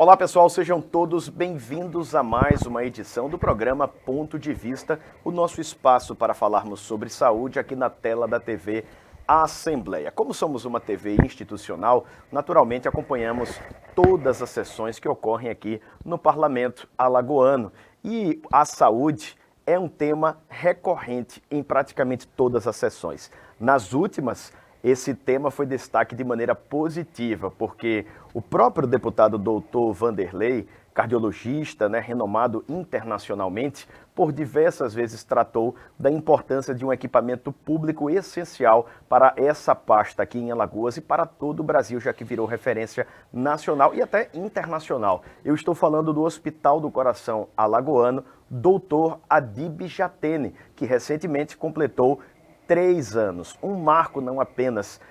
Olá pessoal, sejam todos bem-vindos a mais uma edição do programa Ponto de Vista, o nosso espaço para falarmos sobre saúde aqui na tela da TV Assembleia. Como somos uma TV institucional, naturalmente acompanhamos todas as sessões que ocorrem aqui no Parlamento alagoano. E a saúde é um tema recorrente em praticamente todas as sessões. Nas últimas, esse tema foi destaque de maneira positiva, porque o próprio deputado doutor Vanderlei, cardiologista, renomado internacionalmente, por diversas vezes tratou da importância de um equipamento público essencial para essa pasta aqui em Alagoas e para todo o Brasil, já que virou referência nacional e até internacional. Eu estou falando do Hospital do Coração Alagoano, doutor Adib Jatene, que recentemente completou 3 anos, um marco não apenas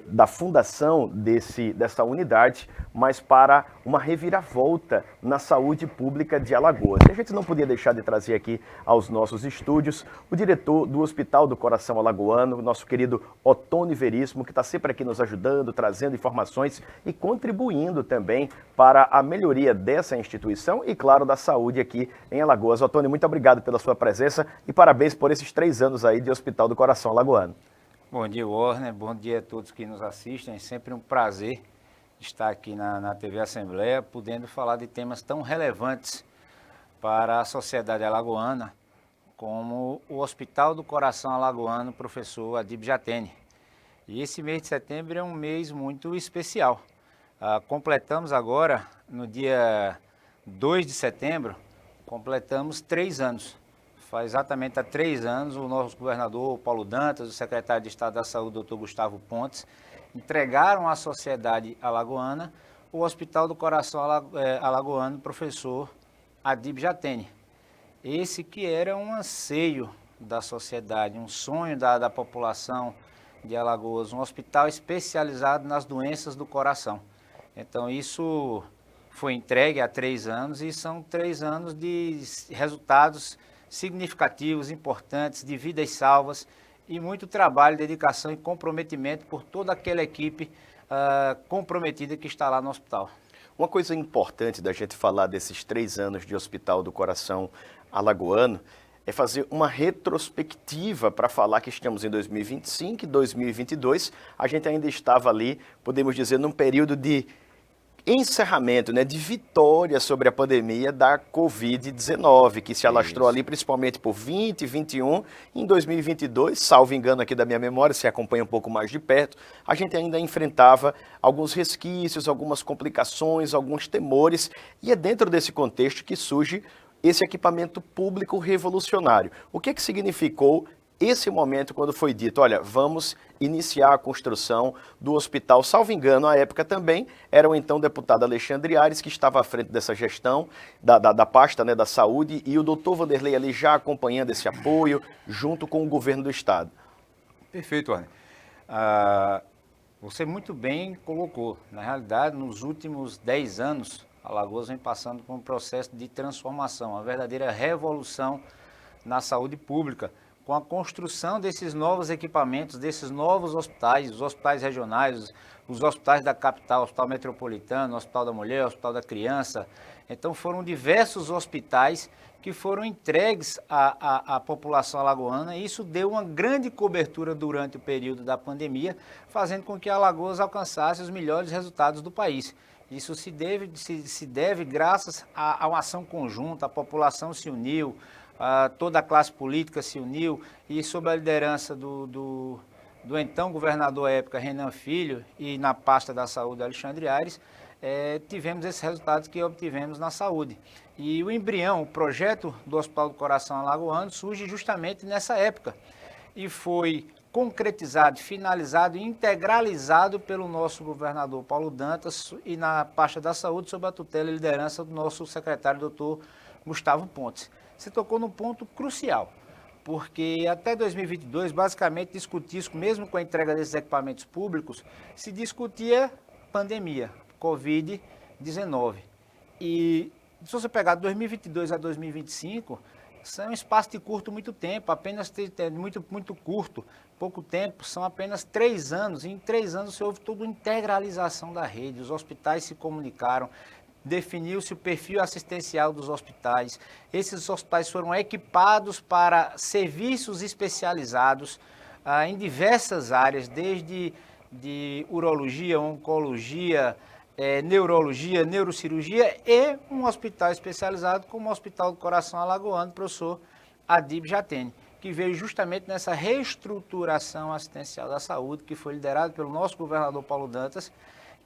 da fundação dessa unidade, mas para uma reviravolta na saúde pública de Alagoas. E a gente não podia deixar de trazer aqui aos nossos estúdios o diretor do Hospital do Coração Alagoano, o nosso querido Otônio Veríssimo, que está sempre aqui nos ajudando, trazendo informações e contribuindo também para a melhoria dessa instituição e, claro, da saúde aqui em Alagoas. Otônio, muito obrigado pela sua presença e parabéns por esses 3 anos aí de Hospital do Coração Alagoano. Bom dia, Warner. Bom dia a todos que nos assistem. É sempre um prazer estar aqui na TV Assembleia, podendo falar de temas tão relevantes para a sociedade alagoana, como o Hospital do Coração Alagoano, professor Adib Jatene. E esse mês de setembro é um mês muito especial. Completamos agora, no dia 2 de setembro, completamos 3 anos. Faz exatamente há 3 anos, o nosso governador Paulo Dantas, o secretário de Estado da Saúde, doutor Gustavo Pontes, entregaram à sociedade alagoana o Hospital do Coração Alagoano, professor Adib Jatene. Esse que era um anseio da sociedade, um sonho da população de Alagoas, um hospital especializado nas doenças do coração. Então isso foi entregue há 3 anos e são 3 anos de resultados significativos, importantes, de vidas salvas e muito trabalho, dedicação e comprometimento por toda aquela equipe comprometida que está lá no hospital. Uma coisa importante da gente falar desses 3 anos de Hospital do Coração Alagoano é fazer uma retrospectiva para falar que estamos em 2025 e 2022. A gente ainda estava ali, podemos dizer, num período de encerramento, de vitória sobre a pandemia da Covid-19, que se alastrou ali principalmente por 20, 21, em 2022, salvo engano aqui da minha memória, se acompanha um pouco mais de perto, a gente ainda enfrentava alguns resquícios, algumas complicações, alguns temores, e é dentro desse contexto que surge esse equipamento público revolucionário. O que significou esse momento quando foi dito, olha, vamos iniciar a construção do hospital, salvo engano, à época também, era o então deputado Alexandre Aires, que estava à frente dessa gestão da pasta da saúde, e o doutor Vanderlei ali já acompanhando esse apoio, junto com o governo do estado. Perfeito, Arne. Você muito bem colocou. Na realidade, nos últimos 10 anos, Alagoas vem passando por um processo de transformação, uma verdadeira revolução na saúde pública, com a construção desses novos equipamentos, desses novos hospitais, os hospitais regionais, os hospitais da capital, Hospital Metropolitano, Hospital da Mulher, Hospital da Criança. Então foram diversos hospitais que foram entregues à população alagoana e isso deu uma grande cobertura durante o período da pandemia, fazendo com que Alagoas alcançasse os melhores resultados do país. Isso se deve graças a uma ação conjunta, a população se uniu, toda a classe política se uniu e sob a liderança do então governador à época, Renan Filho, e na pasta da saúde, Alexandre Aires, tivemos esses resultados que obtivemos na saúde. E o embrião, o projeto do Hospital do Coração Alagoano surge justamente nessa época e foi concretizado, finalizado e integralizado pelo nosso governador Paulo Dantas e na pasta da saúde sob a tutela e liderança do nosso secretário, doutor Gustavo Pontes. Você tocou num ponto crucial, porque até 2022, basicamente, discutia-se, mesmo com a entrega desses equipamentos públicos, se discutia pandemia, Covid-19. E se você pegar 2022 a 2025, são um espaço de muito tempo, apenas muito curto, pouco tempo, são apenas 3 anos. E em 3 anos houve toda uma integralização da rede, os hospitais se comunicaram, definiu-se o perfil assistencial dos hospitais. Esses hospitais foram equipados para serviços especializados em diversas áreas, desde de urologia, oncologia, neurologia, neurocirurgia e um hospital especializado como o Hospital do Coração Alagoano, professor Adib Jatene, que veio justamente nessa reestruturação assistencial da saúde, que foi liderado pelo nosso governador Paulo Dantas,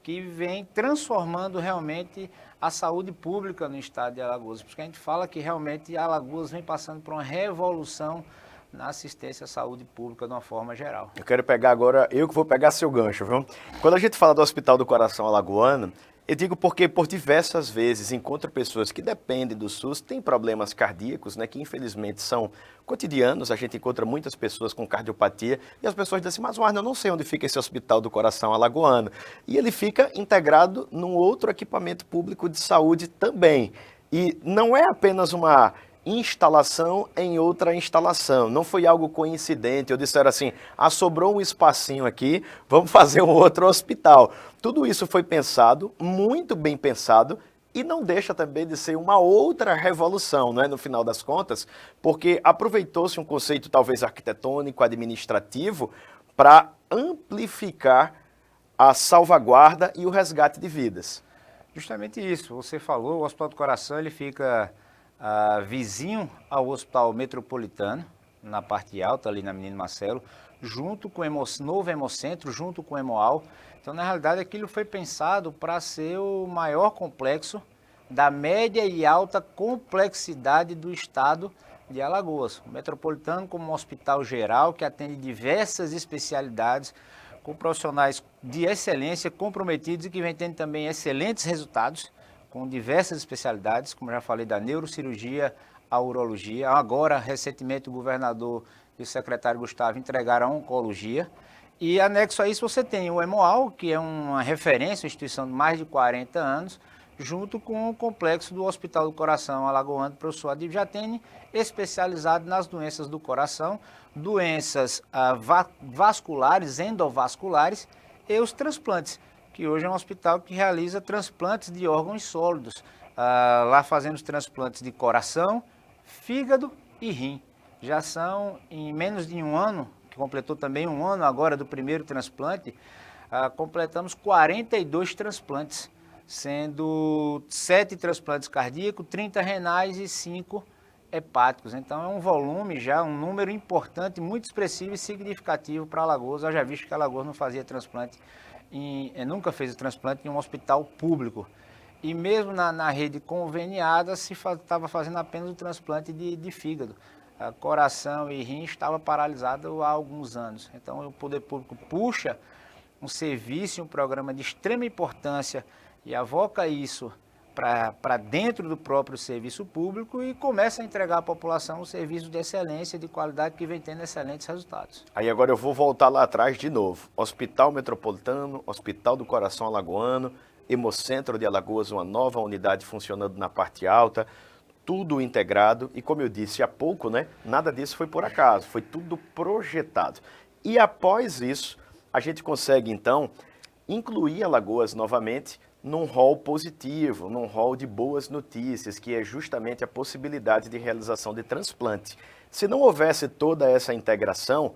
que vem transformando realmente a saúde pública no estado de Alagoas. Porque a gente fala que realmente Alagoas vem passando por uma revolução na assistência à saúde pública de uma forma geral. Eu quero pegar agora, eu que vou pegar seu gancho, viu? Quando a gente fala do Hospital do Coração Alagoano, eu digo porque por diversas vezes encontro pessoas que dependem do SUS, têm problemas cardíacos, né, que infelizmente são cotidianos, a gente encontra muitas pessoas com cardiopatia e as pessoas dizem assim, mas Warner, eu não sei onde fica esse Hospital do Coração Alagoano. E ele fica integrado num outro equipamento público de saúde também. E não é apenas uma instalação em outra instalação. Não foi algo coincidente. Eu disseram assim, sobrou um espacinho aqui, vamos fazer um outro hospital. Tudo isso foi pensado, muito bem pensado, e não deixa também de ser uma outra revolução, não é, no final das contas, porque aproveitou-se um conceito talvez arquitetônico, administrativo, para amplificar a salvaguarda e o resgate de vidas. Justamente isso, você falou, o Hospital do Coração ele fica vizinho ao Hospital Metropolitano, na parte alta, ali na Menino Marcelo, junto com o novo Hemocentro, junto com o Hemoal. Então, na realidade, aquilo foi pensado para ser o maior complexo da média e alta complexidade do estado de Alagoas. O Metropolitano como um hospital geral que atende diversas especialidades, com profissionais de excelência comprometidos e que vem tendo também excelentes resultados, com diversas especialidades, como já falei, da neurocirurgia, a urologia. Agora, recentemente, o governador e o secretário Gustavo entregaram a oncologia. E anexo a isso você tem o Hemoal, que é uma referência, uma instituição de mais de 40 anos, junto com o complexo do Hospital do Coração Alagoano do professor Adib Jatene, especializado nas doenças do coração, doenças vasculares, endovasculares e os transplantes, que hoje é um hospital que realiza transplantes de órgãos sólidos. Lá fazemos transplantes de coração, fígado e rim. Já são, em menos de um ano, que completou também um ano agora do primeiro transplante, completamos 42 transplantes, sendo 7 transplantes cardíacos, 30 renais e 5 hepáticos. Então é um volume já, um número importante, muito expressivo e significativo para Alagoas. Eu já visto que Alagoas não fazia transplante, nunca fez o transplante em um hospital público. E mesmo na rede conveniada se estava fazendo apenas o transplante de fígado. Coração e rim estava paralisado há alguns anos. Então o poder público puxa um serviço, um programa de extrema importância e avoca isso para dentro do próprio serviço público e começa a entregar à população um serviço de excelência, de qualidade, que vem tendo excelentes resultados. Aí agora eu vou voltar lá atrás de novo. Hospital Metropolitano, Hospital do Coração Alagoano, Hemocentro de Alagoas, uma nova unidade funcionando na parte alta, tudo integrado. E como eu disse há pouco, né, nada disso foi por acaso, foi tudo projetado. E após isso, a gente consegue então incluir Alagoas novamente num rol positivo, num rol de boas notícias, que é justamente a possibilidade de realização de transplante. Se não houvesse toda essa integração,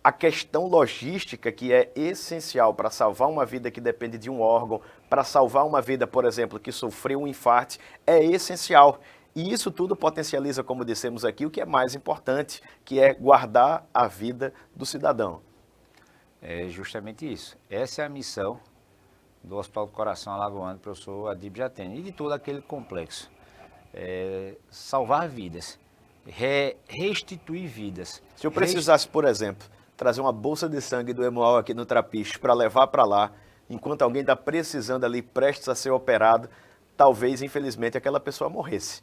a questão logística, que é essencial para salvar uma vida que depende de um órgão, para salvar uma vida, por exemplo, que sofreu um infarto, é essencial. E isso tudo potencializa, como dissemos aqui, o que é mais importante, que é guardar a vida do cidadão. É justamente isso. Essa é a missão do Hospital do Coração Alagoano, professor Adib Jatene, e de todo aquele complexo. Salvar vidas, restituir vidas. Se eu precisasse, por exemplo, trazer uma bolsa de sangue do Hemoal aqui no Trapiche para levar para lá, enquanto alguém está precisando ali, prestes a ser operado, talvez, infelizmente, aquela pessoa morresse.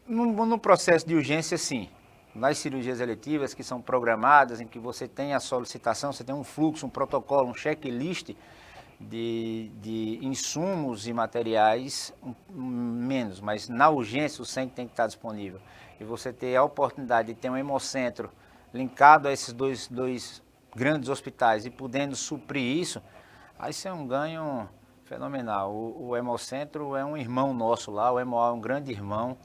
No processo de urgência, sim. Nas cirurgias eletivas que são programadas, em que você tem a solicitação, você tem um fluxo, um protocolo, um checklist de insumos e materiais menos, mas na urgência o sangue tem que estar disponível. E você ter a oportunidade de ter um hemocentro linkado a esses dois grandes hospitais e podendo suprir isso, aí isso é um ganho Fenomenal. O Hemocentro é um irmão nosso lá, o Hemoal é um grande irmão,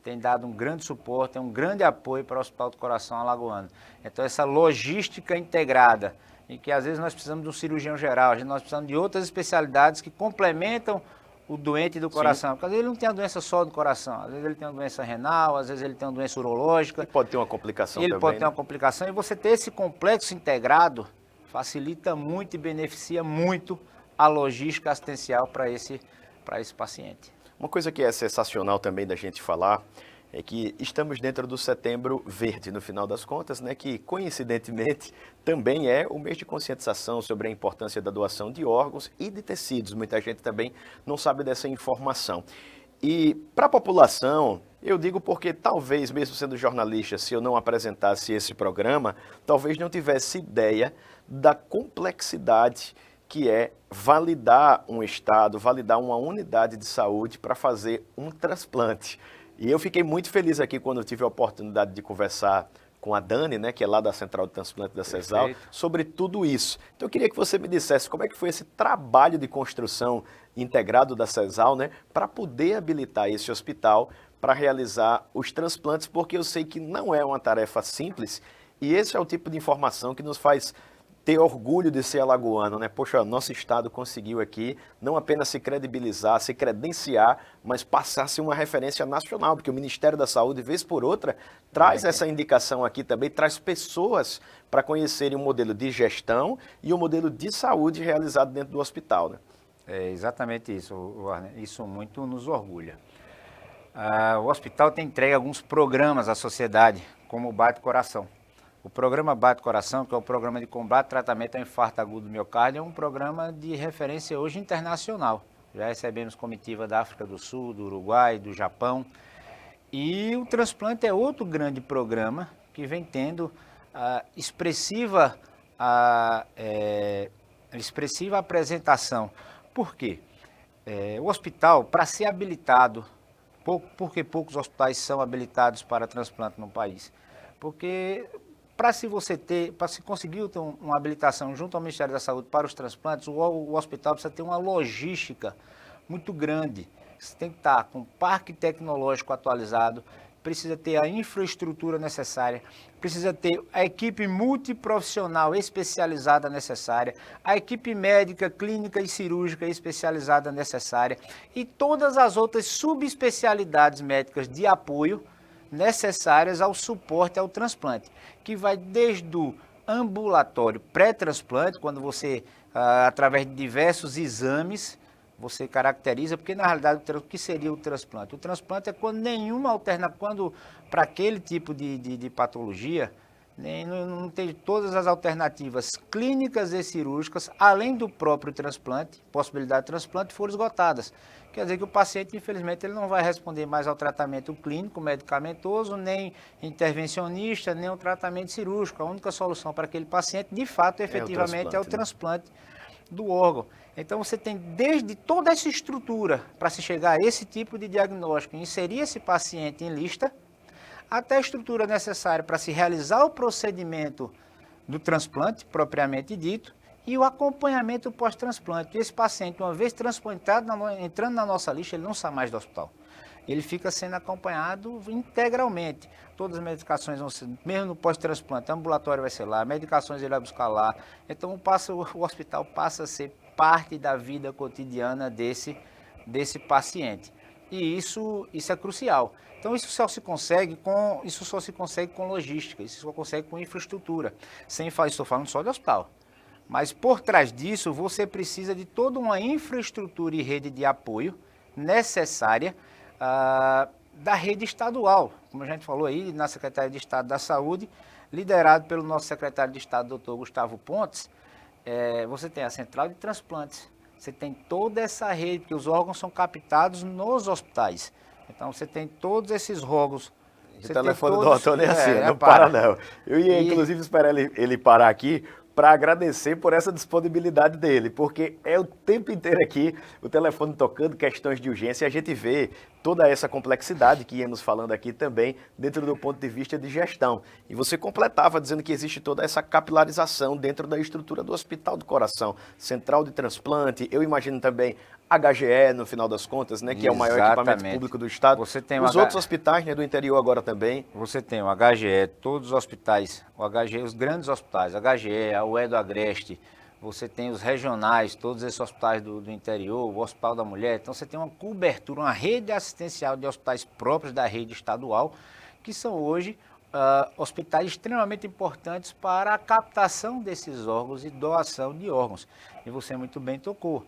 tem dado um grande suporte, um grande apoio para o Hospital do Coração Alagoano. Então essa logística integrada, em que às vezes nós precisamos de um cirurgião geral, nós precisamos de outras especialidades que complementam o doente do coração. Sim. Porque às vezes ele não tem a doença só do coração, às vezes ele tem uma doença renal, às vezes ele tem uma doença urológica. Ele pode ter uma complicação também. Ele pode ter uma complicação, e você ter esse complexo integrado facilita muito e beneficia muito a logística assistencial para esse paciente. Uma coisa que é sensacional também da gente falar é que estamos dentro do Setembro Verde, no final das contas, né, que coincidentemente também é o mês de conscientização sobre a importância da doação de órgãos e de tecidos. Muita gente também não sabe dessa informação. E para a população, eu digo porque talvez, mesmo sendo jornalista, se eu não apresentasse esse programa, talvez não tivesse ideia da complexidade que é validar um estado, validar uma unidade de saúde para fazer um transplante. E eu fiquei muito feliz aqui quando eu tive a oportunidade de conversar com a Dani, né, que é lá da Central de Transplante da CESAL, sobre tudo isso. Então eu queria que você me dissesse como é que foi esse trabalho de construção integrado da CESAL, né, para poder habilitar esse hospital para realizar os transplantes, porque eu sei que não é uma tarefa simples e esse é o tipo de informação que nos faz ter orgulho de ser alagoano, né? Poxa, nosso estado conseguiu aqui não apenas se credibilizar, se credenciar, mas passar a ser uma referência nacional, porque o Ministério da Saúde, vez por outra, traz essa indicação aqui também, traz pessoas para conhecerem o modelo de gestão e o modelo de saúde realizado dentro do hospital, né? É exatamente isso, Warner. Isso muito nos orgulha. O hospital tem entregue alguns programas à sociedade, como o Bate Coração. O programa Bate Coração, que é o programa de combate e tratamento ao infarto agudo do miocárdio, é um programa de referência hoje internacional. Já recebemos comitiva da África do Sul, do Uruguai, do Japão. E o transplante é outro grande programa que vem tendo expressiva apresentação. Por quê? O hospital, para ser habilitado, porque poucos hospitais são habilitados para transplante no país? Porque para se conseguir ter uma habilitação junto ao Ministério da Saúde para os transplantes, o hospital precisa ter uma logística muito grande. Você tem que estar com o parque tecnológico atualizado, precisa ter a infraestrutura necessária, precisa ter a equipe multiprofissional especializada necessária, a equipe médica, clínica e cirúrgica especializada necessária e todas as outras subespecialidades médicas de apoio necessárias ao suporte ao transplante, que vai desde o ambulatório pré-transplante, quando você, através de diversos exames, você caracteriza, porque na realidade o que seria o transplante? O transplante é quando para aquele tipo de patologia, não tem todas as alternativas clínicas e cirúrgicas, além do próprio transplante, possibilidade de transplante, foram esgotadas. Quer dizer que o paciente, infelizmente, ele não vai responder mais ao tratamento clínico, medicamentoso, nem intervencionista, nem ao tratamento cirúrgico. A única solução para aquele paciente, de fato, efetivamente, é o transplante do órgão. Então, você tem desde toda essa estrutura para se chegar a esse tipo de diagnóstico, inserir esse paciente em lista, até a estrutura necessária para se realizar o procedimento do transplante, propriamente dito, e o acompanhamento pós-transplante. Esse paciente, uma vez transplantado, entrando na nossa lista, ele não sai mais do hospital. Ele fica sendo acompanhado integralmente. Todas as medicações vão ser, mesmo no pós-transplante, o ambulatório vai ser lá, medicações ele vai buscar lá. Então o hospital passa a ser parte da vida cotidiana desse paciente. E isso é crucial. Então isso só se consegue com logística, isso só consegue com infraestrutura. Estou falando só de hospital. Mas por trás disso, você precisa de toda uma infraestrutura e rede de apoio necessária da rede estadual. Como a gente falou aí, na Secretaria de Estado da Saúde, liderado pelo nosso secretário de Estado, Dr. Gustavo Pontes, você tem a Central de Transplantes, você tem toda essa rede, porque os órgãos são captados nos hospitais. Então você tem todos esses órgãos. O telefone do doutor nem assim, não para não. Eu ia inclusive esperar ele parar aqui, para agradecer por essa disponibilidade dele, porque é o tempo inteiro aqui o telefone tocando, questões de urgência, e a gente vê toda essa complexidade que íamos falando aqui também dentro do ponto de vista de gestão. E você completava dizendo que existe toda essa capilarização dentro da estrutura do Hospital do Coração, central de transplante, eu imagino também HGE, no final das contas, né, que é o maior equipamento público do estado. Você tem os outros hospitais, né, do interior agora também. Você tem o HGE, todos os hospitais, o HGE, os grandes hospitais, HGE, a UE do Agreste, você tem os regionais, todos esses hospitais do interior, o Hospital da Mulher. Então você tem uma cobertura, uma rede assistencial de hospitais próprios da rede estadual, que são hoje hospitais extremamente importantes para a captação desses órgãos e doação de órgãos. E você muito bem tocou.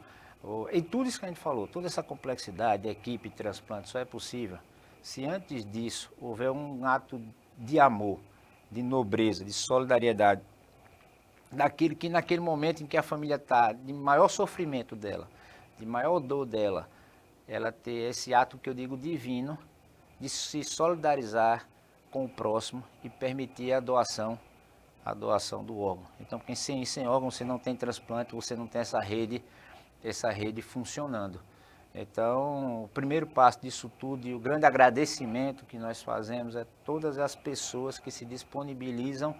E tudo isso que a gente falou, toda essa complexidade, equipe, transplante, só é possível se antes disso houver um ato de amor, de nobreza, de solidariedade, daquele que naquele momento em que a família está de maior sofrimento dela, de maior dor dela, ela ter esse ato que eu digo divino, de se solidarizar com o próximo e permitir a doação do órgão. Então, porque sem órgão você não tem transplante, você não tem essa rede funcionando. Então, o primeiro passo disso tudo e o grande agradecimento que nós fazemos é todas as pessoas que se disponibilizam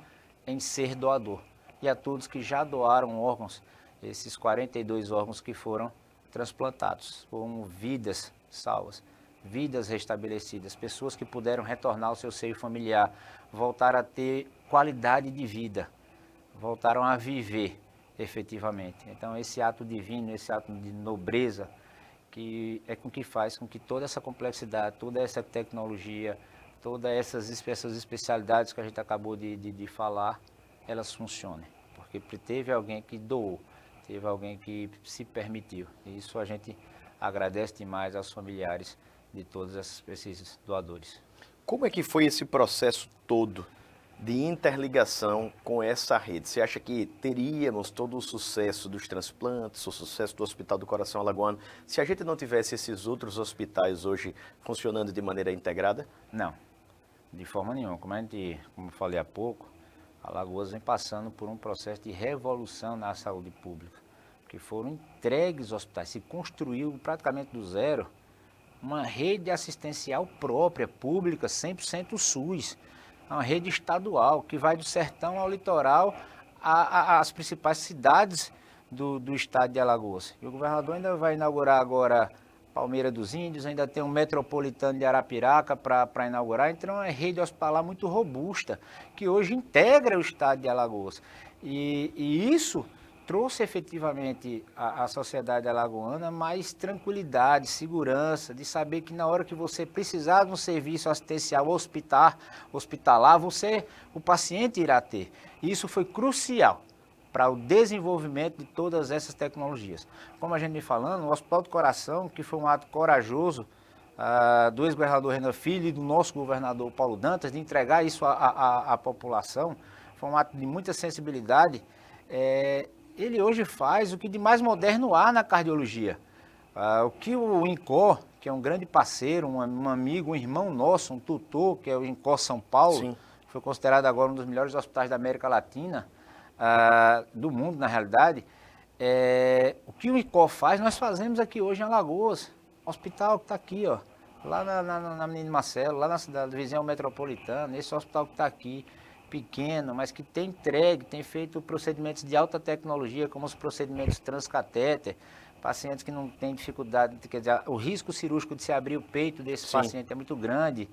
em ser doador. E a todos que já doaram órgãos, esses 42 órgãos que foram transplantados. Foram vidas salvas, vidas restabelecidas, pessoas que puderam retornar ao seu seio familiar, voltaram a ter qualidade de vida, voltaram a viver efetivamente. Então esse ato divino, esse ato de nobreza, que é com que faz com que toda essa complexidade, toda essa tecnologia, todas essas especialidades que a gente acabou de falar, elas funcionem. Porque teve alguém que doou, teve alguém que se permitiu. E isso a gente agradece demais aos familiares de todos esses doadores. Como é que foi esse processo todo de interligação com essa rede? Você acha que teríamos todo o sucesso dos transplantes, o sucesso do Hospital do Coração Alagoano, se a gente não tivesse esses outros hospitais hoje funcionando de maneira integrada? Não, de forma nenhuma. Como eu falei há pouco, Alagoas vem passando por um processo de revolução na saúde pública, que foram entregues hospitais, se construiu praticamente do zero uma rede assistencial própria, pública, 100% SUS, uma rede estadual que vai do sertão ao litoral, às principais cidades do estado de Alagoas. E o governador ainda vai inaugurar agora Palmeira dos Índios, ainda tem um metropolitano de Arapiraca para inaugurar, então é uma rede hospitalar muito robusta, que hoje integra o estado de Alagoas. E isso trouxe efetivamente à sociedade alagoana mais tranquilidade, segurança, de saber que na hora que você precisar de um serviço assistencial hospitalar, o paciente irá ter. E isso foi crucial para o desenvolvimento de todas essas tecnologias. Como a gente vem falando, o Hospital do Coração, que foi um ato corajoso do ex-governador Renan Filho e do nosso governador Paulo Dantas, de entregar isso à população, foi um ato de muita sensibilidade. Ele hoje faz o que de mais moderno há na cardiologia. O que o INCOR, que é um grande parceiro, um amigo, um irmão nosso, um tutor, que é o INCOR São Paulo, sim, foi considerado agora um dos melhores hospitais da América Latina, do mundo na realidade. O que o INCOR faz, nós fazemos aqui hoje em Alagoas. Hospital que está aqui, ó, lá na Menino Marcelo, lá na cidade vizinha metropolitana, esse hospital que está aqui, pequeno, mas que tem entregue, tem feito procedimentos de alta tecnologia, como os procedimentos transcatéter, pacientes que não têm dificuldade, quer dizer, o risco cirúrgico de se abrir o peito desse paciente é muito grande,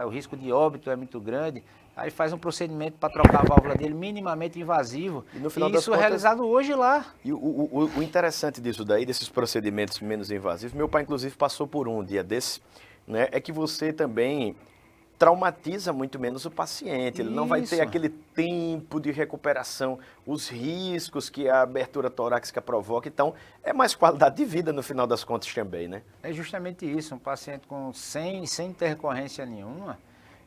o risco de óbito é muito grande, aí faz um procedimento para trocar a válvula dele minimamente invasivo, e no final das contas, é realizado hoje lá. E o interessante disso daí, desses procedimentos menos invasivos, meu pai inclusive passou por um dia desse, né, é que você também traumatiza muito menos o paciente, ele não vai ter aquele tempo de recuperação, os riscos que a abertura torácica provoca, então é mais qualidade de vida no final das contas também, né? É justamente isso, um paciente sem intercorrência nenhuma,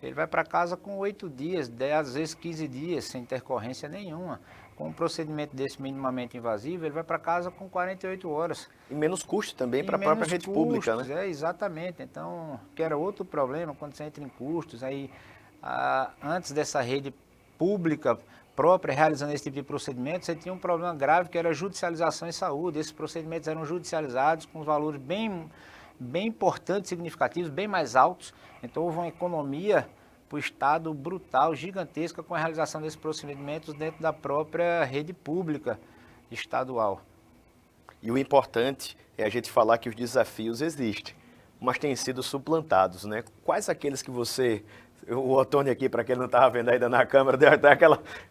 ele vai para casa com 8 dias, 10, às vezes 15 dias, sem intercorrência nenhuma. Com um procedimento desse minimamente invasivo, ele vai para casa com 48 horas. E menos custo também para a própria rede pública, né? Exatamente. Então, que era outro problema, quando você entra em custos, aí antes dessa rede pública própria realizando esse tipo de procedimento, você tinha um problema grave que era a judicialização em saúde. Esses procedimentos eram judicializados com valores bem importantes, significativos, bem mais altos. Então houve uma economia para o Estado brutal, gigantesca, com a realização desses procedimentos dentro da própria rede pública estadual. E o importante é a gente falar que os desafios existem, mas têm sido suplantados, né? Quais aqueles que você... O Otônio aqui, para quem não estava vendo ainda na câmera, deu até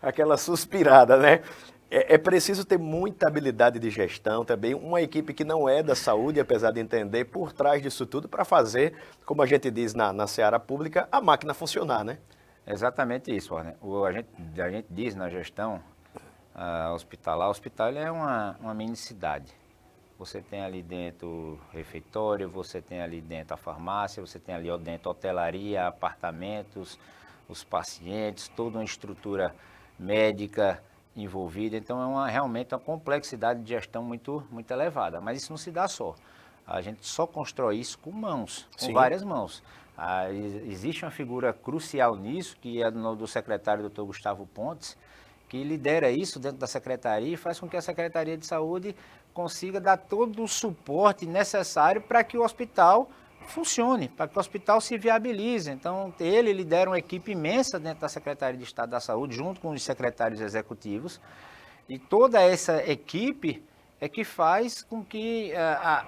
aquela suspirada, né? É preciso ter muita habilidade de gestão também, uma equipe que não é da saúde, apesar de entender, por trás disso tudo, para fazer, como a gente diz na seara pública, a máquina funcionar, né? Exatamente isso, Warner. A gente diz na gestão hospitalar, o hospital é uma mini cidade. Você tem ali dentro o refeitório, você tem ali dentro a farmácia, você tem ali dentro hotelaria, apartamentos, os pacientes, toda uma estrutura médica envolvida. Então realmente uma complexidade de gestão muito elevada. Mas isso não se dá só. A gente só constrói isso com mãos, com várias mãos. Existe uma figura crucial nisso, que é do secretário Dr. Gustavo Pontes, que lidera isso dentro da secretaria e faz com que a Secretaria de Saúde consiga dar todo o suporte necessário para que o hospital funcione, para que o hospital se viabilize. Então, ele lidera uma equipe imensa dentro da Secretaria de Estado da Saúde, junto com os secretários executivos, e toda essa equipe é que faz com que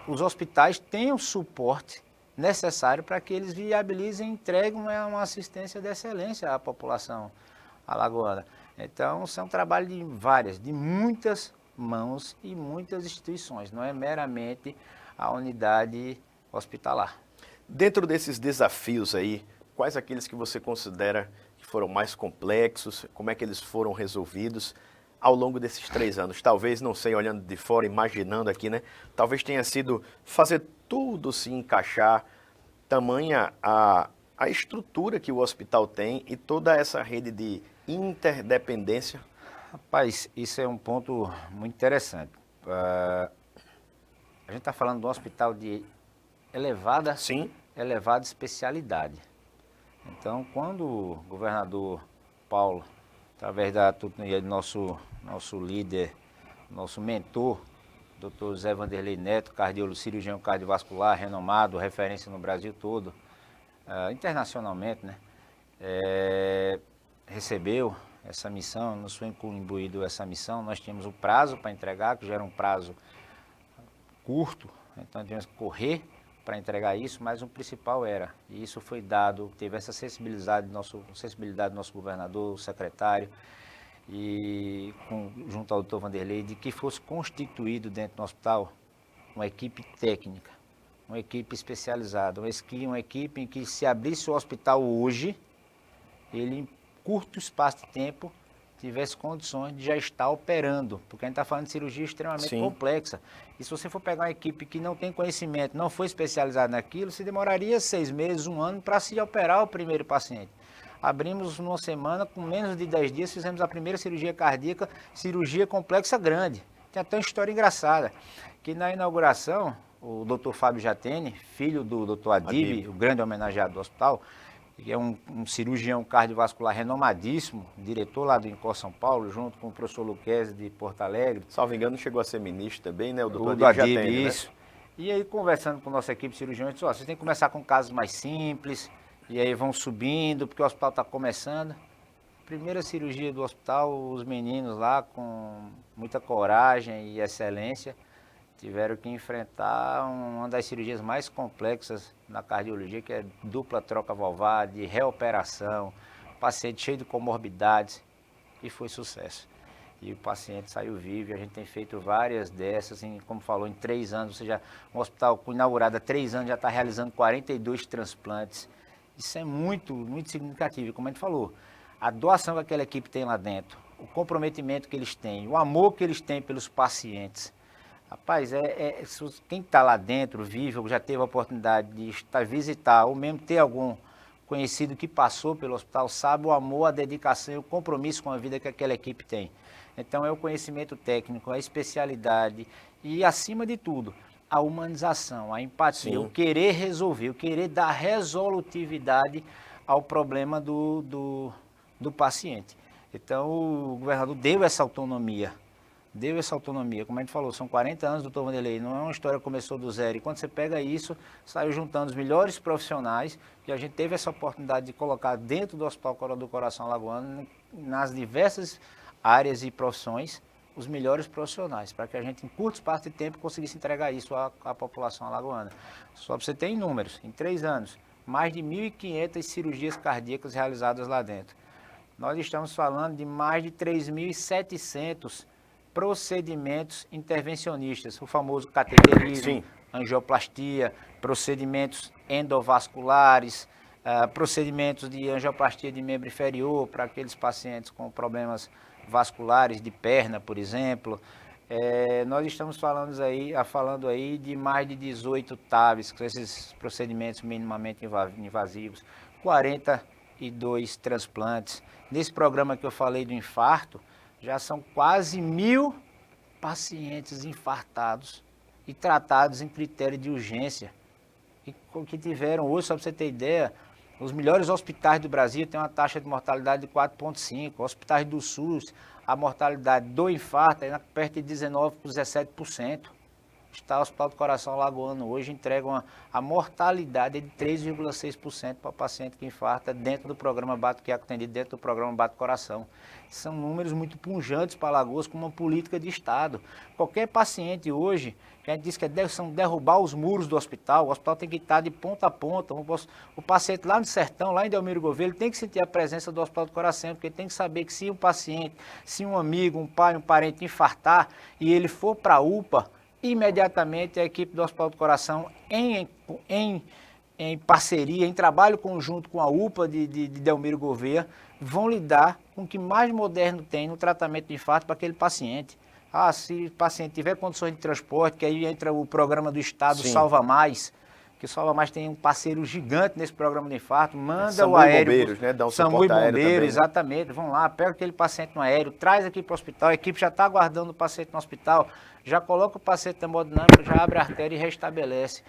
os hospitais tenham suporte necessário para que eles viabilizem e entreguem uma assistência de excelência à população alagoana. Então, isso é um trabalho de muitas mãos e muitas instituições, não é meramente a unidade hospitalar. Dentro desses desafios aí, quais aqueles que você considera que foram mais complexos, como é que eles foram resolvidos ao longo desses 3 anos? Talvez, não sei, olhando de fora, imaginando aqui, né? Talvez tenha sido fazer tudo se encaixar, tamanha a estrutura que o hospital tem e toda essa rede de interdependência. Rapaz, isso é um ponto muito interessante. A gente está falando de um hospital de elevada especialidade. Então, quando o governador Paulo, através da tutoria do nosso líder, nosso mentor, Dr. Zé Vanderlei Neto, cirurgião cardiovascular, renomado, referência no Brasil todo, internacionalmente, né? Recebeu essa missão, nos foi incumbido essa missão, nós tínhamos um prazo para entregar, que já era um prazo curto, então tivemos que correr para entregar isso, mas o principal era, e isso foi dado, teve essa sensibilidade do nosso governador, o secretário, e junto ao Dr. Vanderlei, de que fosse constituído dentro do hospital uma equipe técnica, uma equipe especializada, uma equipe em que se abrisse o hospital hoje, ele em curto espaço de tempo tivesse condições de já estar operando, porque a gente está falando de cirurgia extremamente complexa. E se você for pegar uma equipe que não tem conhecimento, não foi especializada naquilo, se demoraria 6 meses, 1 ano para se operar o primeiro paciente. Abrimos numa semana, com menos de 10 dias, fizemos a primeira cirurgia cardíaca, cirurgia complexa grande. Tem até uma história engraçada, que na inauguração, o Dr. Fábio Jatene, filho do Dr. Adib, o grande homenageado do hospital, que é um cirurgião cardiovascular renomadíssimo, diretor lá do INCOR São Paulo, junto com o professor Luquezzi de Porto Alegre. Salvo engano, chegou a ser ministro também, né? O doutor Adib, isso. Né? E aí, conversando com a nossa equipe de cirurgiões, disse, vocês têm que começar com casos mais simples, e aí vão subindo, porque o hospital está começando. Primeira cirurgia do hospital, os meninos lá, com muita coragem e excelência, tiveram que enfrentar uma das cirurgias mais complexas na cardiologia, que é dupla troca valvar, de reoperação, paciente cheio de comorbidades, e foi sucesso. E o paciente saiu vivo, e a gente tem feito várias dessas, como falou, em 3 anos, ou seja, um hospital inaugurado há 3 anos já está realizando 42 transplantes. Isso é muito significativo, como a gente falou, a doação que aquela equipe tem lá dentro, o comprometimento que eles têm, o amor que eles têm pelos pacientes. Rapaz, quem está lá dentro, vive, ou já teve a oportunidade de visitar, ou mesmo ter algum conhecido que passou pelo hospital, sabe o amor, a dedicação e o compromisso com a vida que aquela equipe tem. Então é o conhecimento técnico, a especialidade e, acima de tudo, a humanização, a empatia, o querer resolver, o querer dar resolutividade ao problema do paciente. Então, o governador deu essa autonomia. Como a gente falou, são 40 anos do Dr. Vanderlei, não é uma história que começou do zero. E quando você pega isso, saiu juntando os melhores profissionais, que a gente teve essa oportunidade de colocar dentro do Hospital do Coração Alagoano, nas diversas áreas e profissões, os melhores profissionais, para que a gente, em curto espaço de tempo, conseguisse entregar isso à população alagoana. Só para você ter em números, em 3 anos, mais de 1.500 cirurgias cardíacas realizadas lá dentro. Nós estamos falando de mais de 3.700 procedimentos intervencionistas, o famoso cateterismo, angioplastia, procedimentos endovasculares, procedimentos de angioplastia de membro inferior para aqueles pacientes com problemas vasculares de perna, por exemplo. Nós estamos falando aí de mais de 18 TAVs, com esses procedimentos minimamente invasivos, 42 transplantes. Nesse programa que eu falei do infarto, já são quase 1.000 pacientes infartados e tratados em critério de urgência. E que tiveram hoje, só para você ter ideia, os melhores hospitais do Brasil têm uma taxa de mortalidade de 4,5%. Hospitais do SUS, a mortalidade do infarto é perto de 19% por 17%. O Hospital do Coração Alagoano hoje entrega a mortalidade de 3,6% para o paciente que infarta dentro do programa que é atendido dentro do programa Bate Coração. São números muito pujantes para Alagoas como uma política de Estado. Qualquer paciente hoje, que a gente diz que são derrubar os muros do hospital, o hospital tem que estar de ponta a ponta. O paciente lá no Sertão, lá em Delmiro Gouveia, ele tem que sentir a presença do Hospital do Coração, porque ele tem que saber que se um paciente, se um amigo, um pai, um parente infartar e ele for para a UPA, imediatamente a equipe do Hospital do Coração, em parceria, em trabalho conjunto com a UPA de Delmiro Gouveia, vão lidar com o que mais moderno tem no tratamento de infarto para aquele paciente. Se o paciente tiver condições de transporte, que aí entra o programa do Estado Salva Mais, que o Salva Mais tem um parceiro gigante nesse programa de infarto, manda o aéreo. Bombeiros, né? Dá um SAMU e bombeiros, exatamente. Vão lá, pega aquele paciente no aéreo, traz aqui para o hospital, a equipe já está aguardando o paciente no hospital, já coloca o paciente na hemodinâmica, já abre a artéria e restabelece.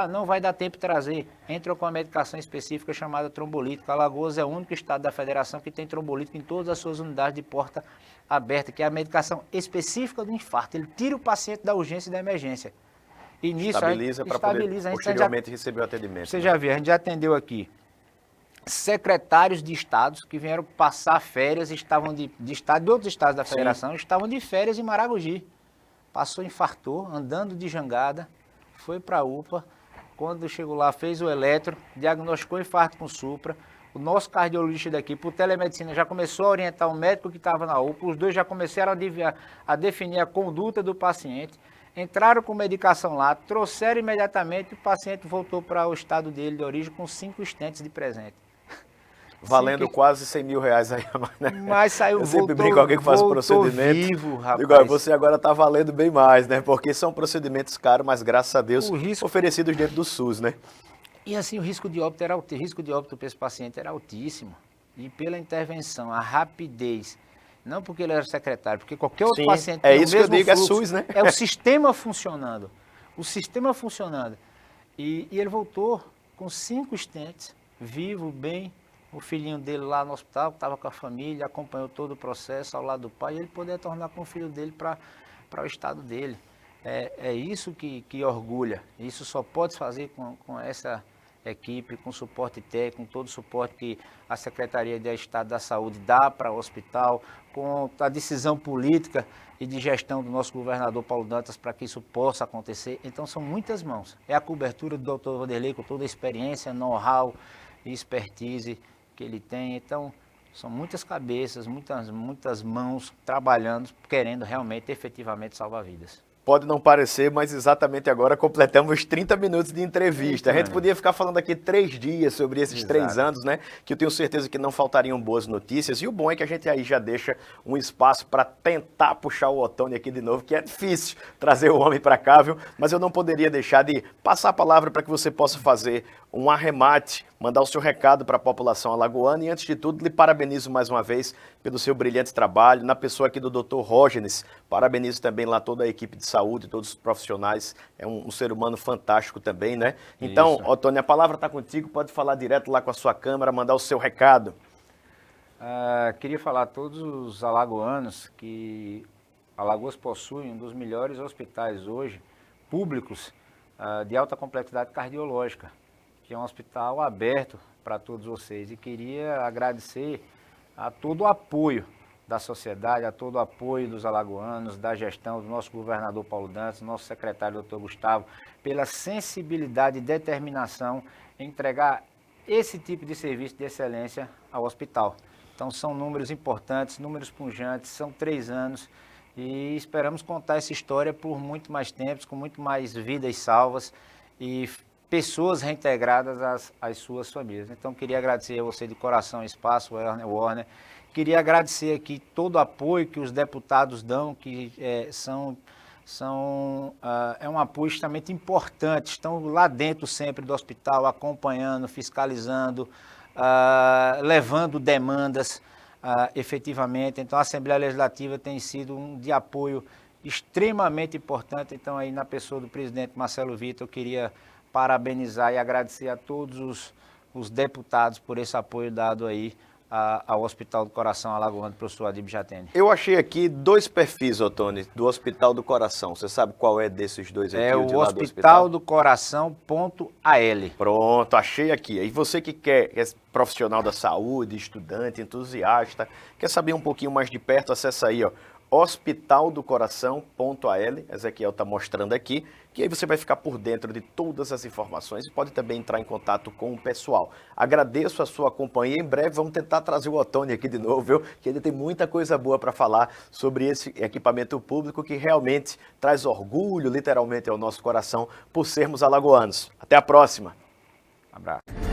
Não vai dar tempo de trazer. Entra com uma medicação específica chamada trombolítica. Alagoas é o único estado da federação que tem trombolítico em todas as suas unidades de porta aberta, que é a medicação específica do infarto. Ele tira o paciente da urgência e da emergência. E nisso estabiliza para poder posteriormente receber o atendimento. Você já viu, a gente já atendeu aqui secretários de estados que vieram passar férias, estavam de outros estados da federação, estavam de férias em Maragogi. Passou, infartou, andando de jangada, foi para a UPA, quando chegou lá fez o eletro, diagnosticou infarto com supra. O nosso cardiologista daqui, por telemedicina, já começou a orientar o médico que estava na UPA, os dois já começaram a definir a conduta do paciente, entraram com medicação lá, trouxeram imediatamente, o paciente voltou para o estado dele de origem com 5 stents de presente. Valendo quase 100 mil reais aí. Né? Mas saiu, eu sempre brinco com alguém que faz procedimento. Vivo, rapaz. Digo, você agora está valendo bem mais, né? Porque são procedimentos caros, mas graças a Deus oferecidos dentro do SUS, né? E assim, o risco de óbito para esse paciente era altíssimo. E pela intervenção, a rapidez, não porque ele era secretário, porque qualquer outro paciente tem o mesmo fluxo, é SUS, né? É o sistema funcionando. E ele voltou com 5 stents, vivo, bem. O filhinho dele lá no hospital, que estava com a família, acompanhou todo o processo ao lado do pai, e ele poder tornar com o filho dele para o estado dele. É isso que orgulha. Isso só pode fazer com essa equipe, com suporte técnico, com todo o suporte que a Secretaria de Estado da Saúde dá para o hospital, com a decisão política e de gestão do nosso governador Paulo Dantas para que isso possa acontecer. Então são muitas mãos. É a cobertura do Dr. Vanderlei com toda a experiência, know-how e expertise que ele tem. Então são muitas cabeças, muitas mãos trabalhando, querendo realmente, efetivamente salvar vidas. Pode não parecer, mas exatamente agora completamos 30 minutos de entrevista. A gente podia ficar falando aqui 3 dias sobre esses 3 anos, né? Que eu tenho certeza que não faltariam boas notícias. E o bom é que a gente aí já deixa um espaço para tentar puxar o Ottoni aqui de novo, que é difícil trazer o homem para cá, viu? Mas eu não poderia deixar de passar a palavra para que você possa fazer um arremate, mandar o seu recado para a população alagoana. E antes de tudo, lhe parabenizo mais uma vez pelo seu brilhante trabalho. Na pessoa aqui do Dr. Rógenes, parabenizo também lá toda a equipe de saúde, todos os profissionais. É um ser humano fantástico também, né? Então, Ottoni, a palavra está contigo. Pode falar direto lá com a sua câmera, mandar o seu recado. Queria falar a todos os alagoanos que Alagoas possui um dos melhores hospitais hoje, públicos, de alta complexidade cardiológica, que é um hospital aberto para todos vocês. E queria agradecer a todo o apoio da sociedade, a todo o apoio dos alagoanos, da gestão do nosso governador Paulo Dantas, nosso secretário Dr. Gustavo, pela sensibilidade e determinação em entregar esse tipo de serviço de excelência ao hospital. Então são números importantes, números pujantes, são 3 anos e esperamos contar essa história por muito mais tempo, com muito mais vidas salvas e pessoas reintegradas às suas famílias. Então queria agradecer a você de coração, Espaço Warner. Queria agradecer aqui todo o apoio que os deputados dão, que é um apoio extremamente importante. Estão lá dentro sempre do hospital, acompanhando, fiscalizando, levando demandas efetivamente. Então a Assembleia Legislativa tem sido um de apoio extremamente importante. Então aí na pessoa do presidente Marcelo Vitor, eu queria parabenizar e agradecer a todos os deputados por esse apoio dado aí ao Hospital do Coração Alagoano, professor Adib Jatene. Eu achei aqui 2 perfis, Otônio, do Hospital do Coração. Você sabe qual é desses 2 aqui? É o Hospital do Coração.al. Pronto, achei aqui. E você que é profissional da saúde, estudante, entusiasta, quer saber um pouquinho mais de perto, acessa aí, ó, hospitaldocoração.al, Ezequiel está mostrando aqui, que aí você vai ficar por dentro de todas as informações e pode também entrar em contato com o pessoal. Agradeço a sua companhia, em breve vamos tentar trazer o Otônio aqui de novo, viu? Que ele tem muita coisa boa para falar sobre esse equipamento público que realmente traz orgulho, literalmente, ao nosso coração por sermos alagoanos. Até a próxima! Um abraço.